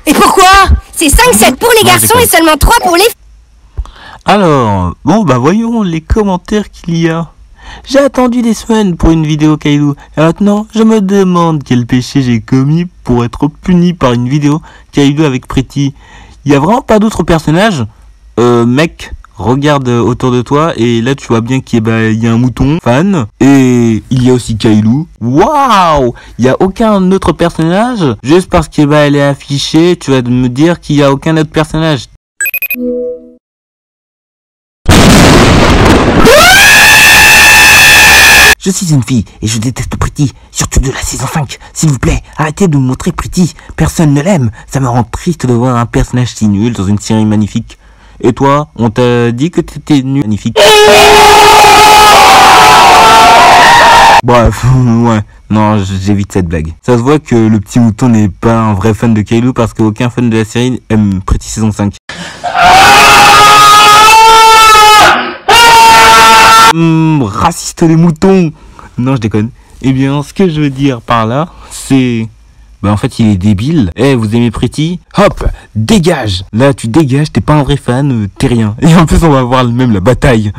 Et pourquoi? C'est 5-7 pour les garçons et seulement 3 pour les filles. Alors, bon bah voyons les commentaires qu'il y a. J'ai attendu des semaines pour une vidéo Kailou, et maintenant je me demande quel péché j'ai commis pour être puni par une vidéo Kailou avec Pretty. Il y a vraiment pas d'autres personnages? Mec, regarde autour de toi et là tu vois bien qu'il y a un mouton fan et il y a aussi Kailou. Waouh, il y a aucun autre personnage? Juste parce que elle est affichée, tu vas me dire qu'il y a aucun autre personnage. Je suis une fille et je déteste Pretty, surtout de la saison 5. S'il vous plaît, arrêtez de me montrer Pretty. Personne ne l'aime. Ça me rend triste de voir un personnage si nul dans une série magnifique. Et toi, on t'a dit que t'étais nul, magnifique. Bref, ouais, non, j'évite cette blague. Ça se voit que le petit mouton n'est pas un vrai fan de Kailou parce qu'aucun fan de la série aime Pretty saison 5. Raciste les moutons. Non, je déconne. Eh bien, ce que je veux dire par là, c'est... en fait, il est débile. Vous aimez Pretty? Hop, dégage. Là, tu dégages, t'es pas un vrai fan, t'es rien. Et en plus, on va voir même la bataille.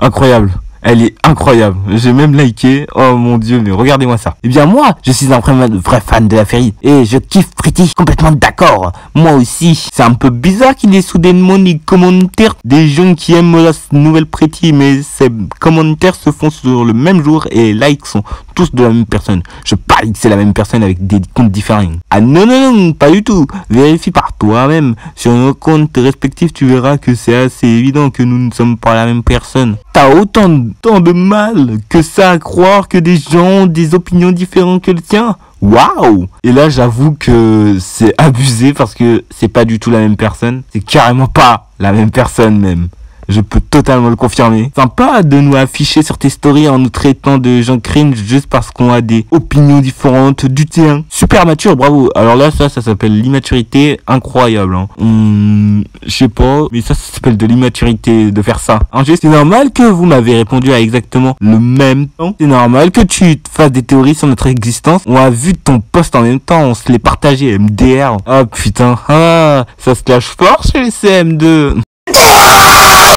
Incroyable. Elle est incroyable. J'ai même liké. Oh mon dieu, mais regardez-moi ça. Eh bien moi, je suis un vrai fan de la série. Et je kiffe Pretty. Complètement d'accord. Moi aussi. C'est un peu bizarre qu'il y ait soudainement des commentaires des gens qui aiment la nouvelle Pretty. Mais ces commentaires se font sur le même jour et les likes sont tous de la même personne. Je parie que c'est la même personne avec des comptes différents. Ah non, non, non, pas du tout. Vérifie par toi-même. Sur nos comptes respectifs, tu verras que c'est assez évident que nous ne sommes pas la même personne. T'as autant de mal que ça à croire que des gens ont des opinions différentes que le tien. Waouh! Et là, j'avoue que c'est abusé parce que c'est pas du tout la même personne. C'est carrément pas la même personne même. Je peux totalement le confirmer. Sympa de nous afficher sur tes stories en nous traitant de gens cringe juste parce qu'on a des opinions différentes du tien. Super mature, bravo. Alors là, ça s'appelle l'immaturité incroyable. Hein. Je sais pas, mais ça s'appelle de l'immaturité de faire ça. C'est normal que vous m'avez répondu à exactement le même temps. C'est normal que tu fasses des théories sur notre existence. On a vu ton post en même temps, on se l'est partagé, MDR. Ah putain, ça se lâche fort chez les CM2.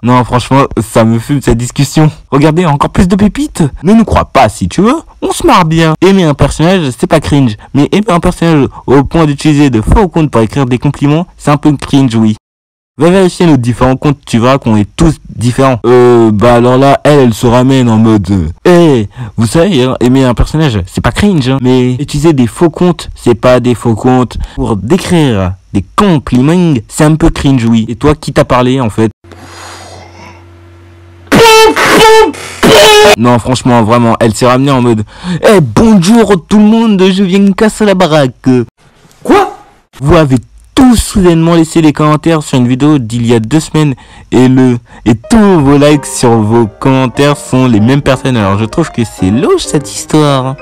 Non, franchement, ça me fume cette discussion. Regardez, encore plus de pépites. Ne nous crois pas si tu veux, on se marre bien. Aimer un personnage, c'est pas cringe. Mais aimer un personnage au point d'utiliser de faux comptes pour écrire des compliments, c'est un peu cringe, oui. Va vérifier nos différents comptes, tu verras qu'on est tous différents. Alors là, elle se ramène en mode... vous savez, hein, aimer un personnage, c'est pas cringe, hein, mais utiliser des faux comptes, c'est pas des faux comptes. Pour décrire des compliments, c'est un peu cringe, oui. Et toi, qui t'a parlé, en fait? Non, franchement, vraiment, elle s'est ramenée en mode bonjour tout le monde, je viens casser la baraque. Quoi? Vous avez tous soudainement laissé des commentaires sur une vidéo d'il y a 2 semaines et tous vos likes sur vos commentaires sont les mêmes personnes. Alors je trouve que c'est louche cette histoire.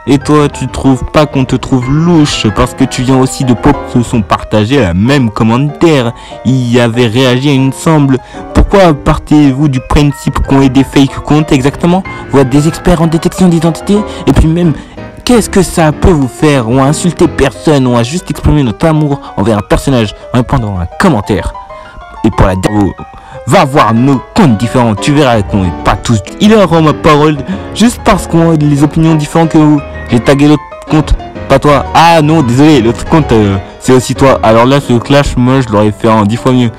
Et toi, tu trouves pas qu'on te trouve louche parce que tu viens aussi de potes se sont partagés la même commentaire. Il y avait réagi, il me semble. Pourquoi partez-vous du principe qu'on ait des fake comptes exactement? Vous êtes des experts en détection d'identité? Et puis même, qu'est-ce que ça peut vous faire? On a insulté personne, on a juste exprimé notre amour envers un personnage en répondant à un commentaire. Et pour la dernière, va voir nos comptes différents, tu verras qu'on n'est pas tous. Il aura ma parole, juste parce qu'on a des opinions différentes que vous. J'ai tagué l'autre compte, pas toi. Ah non, désolé, l'autre compte, c'est aussi toi. Alors là, ce clash, moi, je l'aurais fait en 10 fois mieux.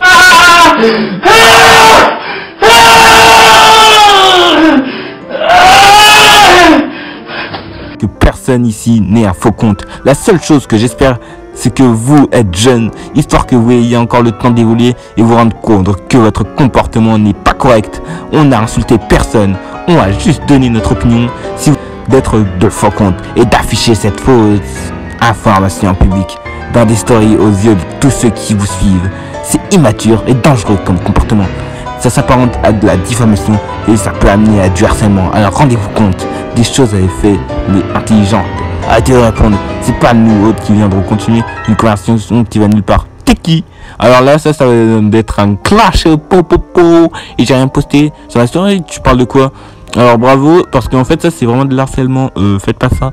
Que personne ici n'est un faux compte. La seule chose que j'espère, c'est que vous êtes jeune, histoire que vous ayez encore le temps d'évoluer et vous rendre compte que votre comportement n'est pas correct. On n'a insulté personne, on a juste donné notre opinion. Si vous d'être de faux comptes et d'afficher cette fausse information en public dans des stories aux yeux de tous ceux qui vous suivent, c'est immature et dangereux comme comportement. Ça s'apparente à de la diffamation et ça peut amener à du harcèlement. Alors rendez-vous compte des choses à effet mais intelligentes. Arrêtez de répondre, c'est pas nous autres qui viendront continuer une conversation qui va nulle part. t'es qui? Alors là, ça va d'être un clash popopo. Et j'ai rien posté sur la story. Tu parles de quoi? Alors bravo, parce qu'en fait, ça c'est vraiment de l'harcèlement. Faites pas ça.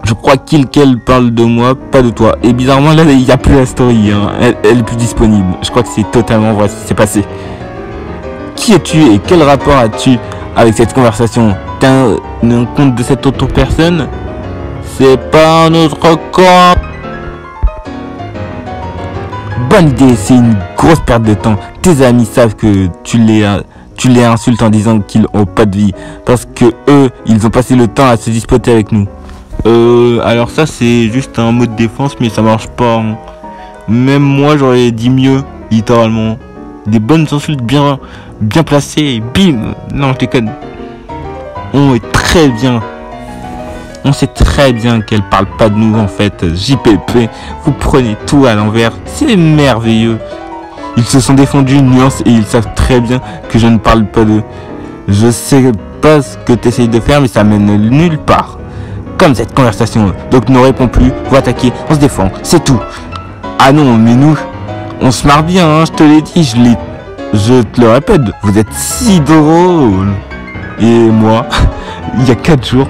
Je crois qu'elle parle de moi, pas de toi. Et bizarrement, là, il n'y a plus la story. Hein. Elle est plus disponible. Je crois que c'est totalement vrai ce qui s'est passé. Qui es-tu et quel rapport as-tu avec cette conversation? T'as un compte de cette autre personne? C'est pas notre compte. Bonne idée, c'est une grosse perte de temps. Tes amis savent que tu les insultes en disant qu'ils ont pas de vie. Parce que eux, ils ont passé le temps à se disputer avec nous. Alors ça c'est juste un mot de défense, mais ça marche pas. Hein. Même moi j'aurais dit mieux, littéralement. Des bonnes insultes bien placées, bim. Non, je déconne. On est très bien. On sait très bien qu'elle parle pas de nous en fait. JPP, vous prenez tout à l'envers. C'est merveilleux. Ils se sont défendus une nuance et ils savent très bien que je ne parle pas d'eux. Je sais pas ce que tu essayes de faire, mais ça mène nulle part. Comme cette conversation. Donc ne réponds plus, vous attaquez, on se défend, c'est tout. Ah non, mais nous, on se marre bien, hein, je te l'ai dit, je te le répète, vous êtes si drôle. Et moi, il y a 4 jours,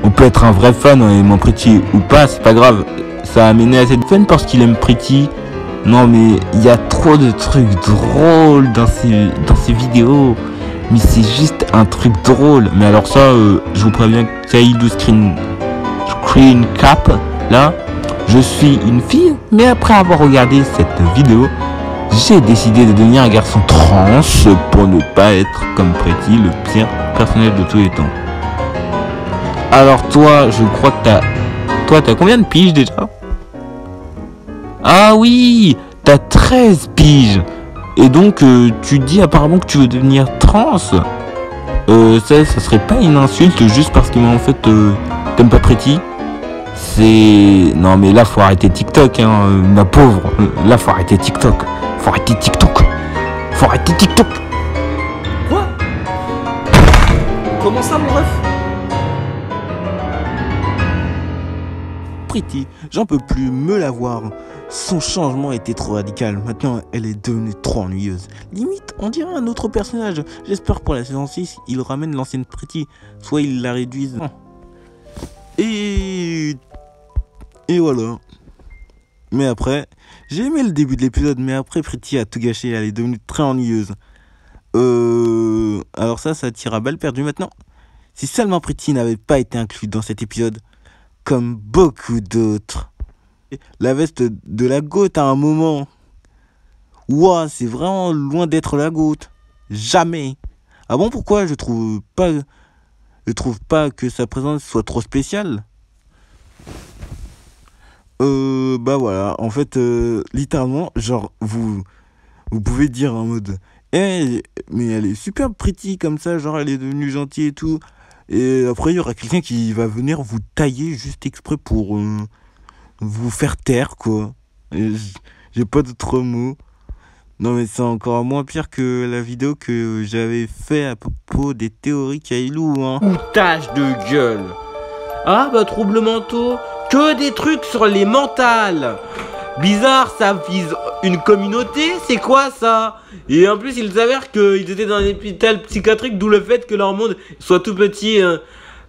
on peut être un vrai fan en aimant Pretty ou pas, c'est pas grave. Ça a amené à cette fun parce qu'il aime Pretty. Non mais il y a trop de trucs drôles dans ces vidéos. Mais c'est juste un truc drôle. Mais alors ça, je vous préviens, Kaido screen cap, là, je suis une fille. Mais après avoir regardé cette vidéo, j'ai décidé de devenir un garçon trans pour ne pas être comme Pretty, le pire personnage de tous les temps. Alors toi, je crois que t'as combien de piges déjà? Ah oui, t'as 13 piges. Et donc, tu dis apparemment que tu veux devenir trans. Ça serait pas une insulte juste parce que, en fait, t'aimes pas Pretty. C'est... Non, mais là, faut arrêter TikTok, hein, ma pauvre. Là, faut arrêter TikTok. Faut arrêter TikTok. Faut arrêter TikTok. Quoi? Comment ça, mon ref? Pretty, j'en peux plus me la voir. Son changement était trop radical. Maintenant, elle est devenue trop ennuyeuse. Limite, on dirait un autre personnage. J'espère pour la saison 6, il ramène l'ancienne Pretty. Soit il la réduise. Et voilà. Mais après, j'ai aimé le début de l'épisode, mais après Pretty a tout gâché. Elle est devenue très ennuyeuse. Alors ça tire à balle perdue maintenant. Si seulement Pretty n'avait pas été inclus dans cet épisode, comme beaucoup d'autres. La veste de la gote à un moment. Ouah, c'est vraiment loin d'être la gote. Jamais. Ah bon, pourquoi je trouve pas que sa présence soit trop spéciale. Bah voilà, en fait, littéralement, genre, vous pouvez dire en mode, mais elle est super Pretty comme ça, genre, elle est devenue gentille et tout. Et après, il y aura quelqu'un qui va venir vous tailler juste exprès pour vous faire taire, quoi. J'ai pas d'autres mots. Non, mais c'est encore moins pire que la vidéo que j'avais fait à propos des théories Kailou, hein. Outage de gueule. Ah bah troubles mentaux. Que des trucs sur les mentales. Bizarre, ça vise une communauté, c'est quoi ça? Et en plus, il s'avère qu'ils étaient dans un hôpital psychiatrique, d'où le fait que leur monde soit tout petit,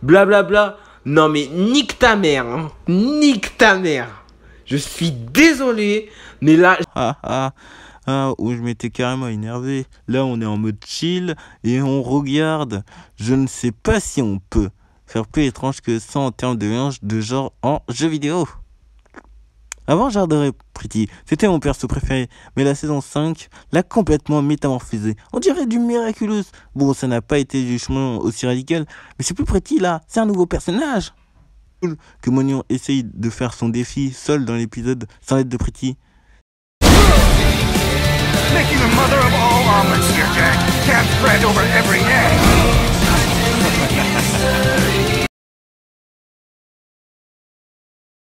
blablabla. Non mais nique ta mère, hein. Nique ta mère. Je suis désolé, mais là... où je m'étais carrément énervé. Là, on est en mode chill et on regarde. Je ne sais pas si on peut faire plus étrange que ça en termes de mélange de genre en jeu vidéo. Avant, j'adorais Pretty, c'était mon perso préféré, mais la saison 5 l'a complètement métamorphosé. On dirait du Miraculous. Bon, ça n'a pas été du chemin aussi radical, mais c'est plus Pretty là, c'est un nouveau personnage. Que Monion essaye de faire son défi seul dans l'épisode sans l'aide de Pretty. Making a mother of all omelets here, Jack. Can't spread over every egg.